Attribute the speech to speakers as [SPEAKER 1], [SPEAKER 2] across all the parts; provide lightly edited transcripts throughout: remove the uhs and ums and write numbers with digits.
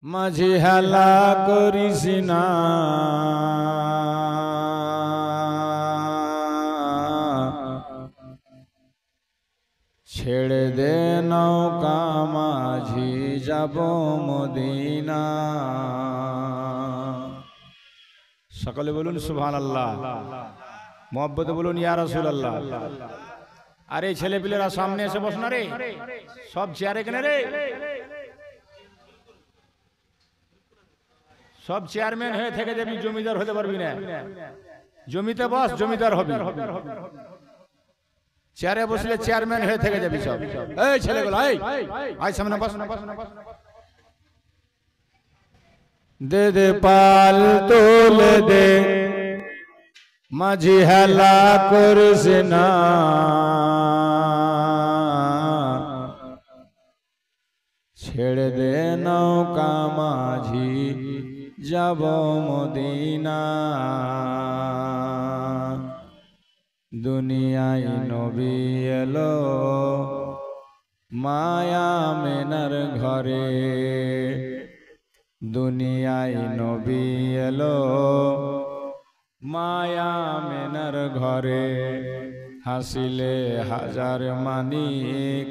[SPEAKER 1] মাঝি হেলা করিস না, ছেড়ে দে নৌকা মাঝি যাব মদিনা। সকলে বলুন সুবহানাল্লাহ, মুহাব্বতে বলুন ইয়া রাসূলুল্লাহ। আরে ছেলে পিলেরা সামনে এসে বস না রে, সব চেয়ারে কেন রে? সব চেয়ারম্যান হয়ে থেকে যাবি, জমিদার হতে পারবি না। জমিতে বস, জমিদার হবি। চেয়ারে বসলে চেয়ারম্যান হয়ে থেকে যাবি সব। এই ছেলেগুলো আয় সামনে বস। দে দে পাল তোলে দে, মাঝি হেলা করিস না, ছেড়ে দে নৌকা মাঝি যাব মদিনা। দুনিয়ায় নবী এলো মায়া মেনার ঘরে, দুনিয়ায় নবী এলো মায়া মেনার ঘরে। হাসিলে হাজার মানিক,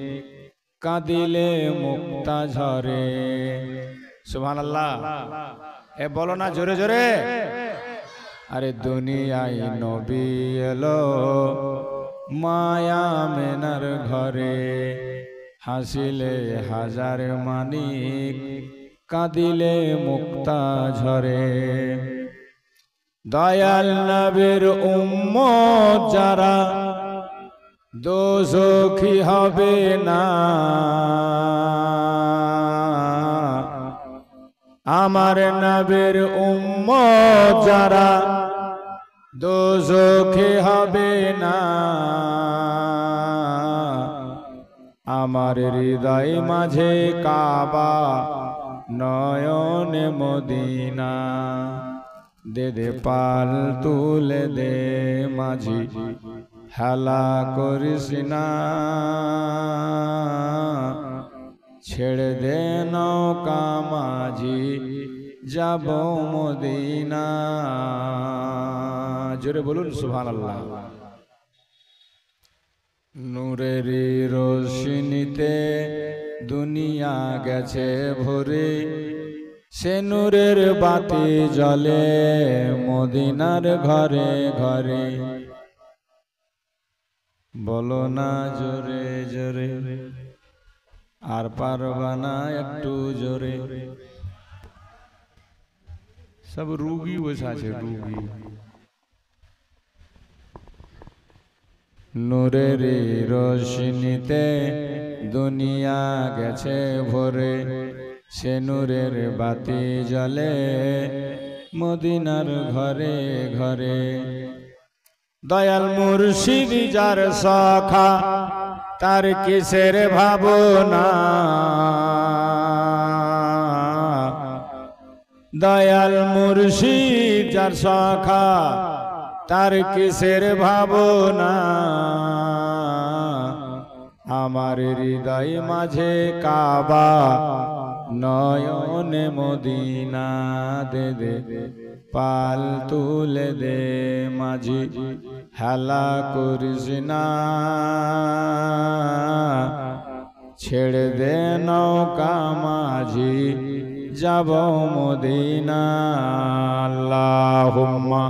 [SPEAKER 1] কাঁদিলে মুক্তা ঝরে। সুবহানাল্লাহ, এ বলো না জোরে জোরে। আরে দুনিয়ায় নবী এলো মায়া মেনার ঘরে, হাসিলে হাজার মানিক, কাঁদিলে মুক্তা ঝরে। দয়াল নবীর উম্মত যারা দোজখী হবে না, আমার নবীর উম্মত যারা দোজখী হবে না। আমার হৃদয় মাঝে কাবা, নয়নে মদিনা। দে দে পাল তুলে দে মাঝি হেলা করিস না, ছেড়ে দে নৌকা মাঝি যাব মদিনা। জোরে বলুন সুবহানাল্লাহ। নূরের রোশনীতে দুনিয়া গেছে ভরে, সে নূরের বাতি জ্বলে মদিনার ঘরে ঘরে। বলো না জোরে জোরে, আর পারবা না একটু জোরে। সব রুগী বসে আছে, রুগী। নূরের রোশনীতে দুনিয়া গেছে ভরে, সে নূরের বাতি জ্বলে মদিনার ঘরে ঘরে। দয়াল মুর্শিদ যার সখা, তার কিসের ভাবনা। দয়াল মুর্শিদ যার সখা, তার কিসের ভাবনা। আমার হৃদয় মাঝে কাবা, নয়নে মদিনা। দে দে পাল তুলে দে মাঝি হেলা করিস না, ছেড়ে দে নৌকা মাঝি যাব মদিনা। আল্লাহুম্মা